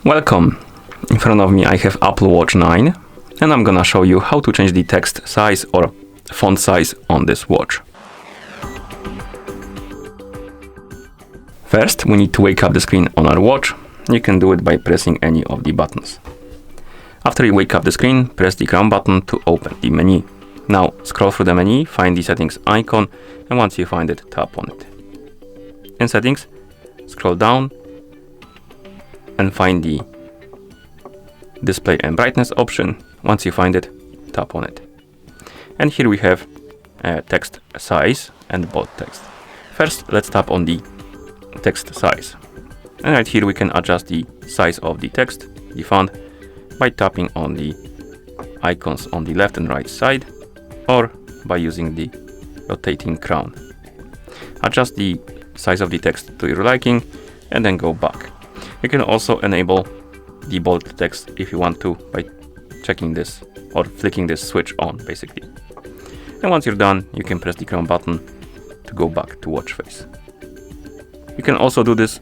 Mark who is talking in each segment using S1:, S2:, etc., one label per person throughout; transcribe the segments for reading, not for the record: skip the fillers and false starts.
S1: Welcome! In front of me I have Apple Watch 9 and I'm gonna show you how to change the text size or font size on this watch. First, we need to wake up the screen on our watch. You can do it by pressing any of the buttons. After you wake up the screen, press the crown button to open the menu. Now scroll through the menu, find the settings icon, and once you find it, tap on it. In settings, scroll down and find the display and brightness option. Once you find it, tap on it. And here we have text size and bold text. First, let's tap on the text size. And right here we can adjust the size of the text, the font, by tapping on the icons on the left and right side, or by using the rotating crown. Adjust the size of the text to your liking and then go back. You can also enable the bold text if you want to by checking this or flicking this switch on basically. And once you're done, you can press the crown button to go back to watch face. You can also do this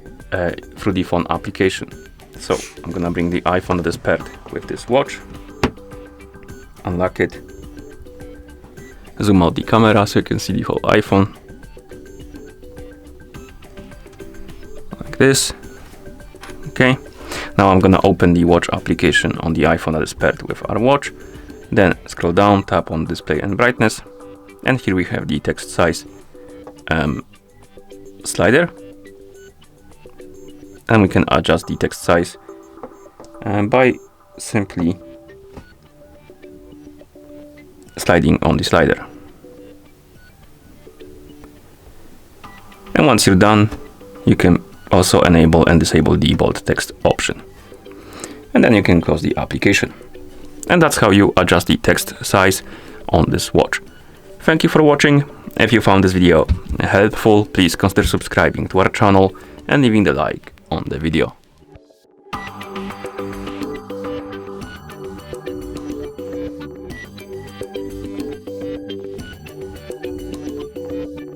S1: through the phone application. So I'm gonna bring the iPhone that is paired with this watch, unlock it, zoom out the camera so you can see the whole iPhone, like this. Okay, now I'm gonna open the watch application on the iPhone that is paired with our watch, then scroll down, tap on display and brightness, and here we have the text size slider, and we can adjust the text size by simply sliding on the slider. And once you're done, you can also enable and disable the bold text option. And then you can close the application. And that's how you adjust the text size on this watch. Thank you for watching. If you found this video helpful, please consider subscribing to our channel and leaving the like on the video.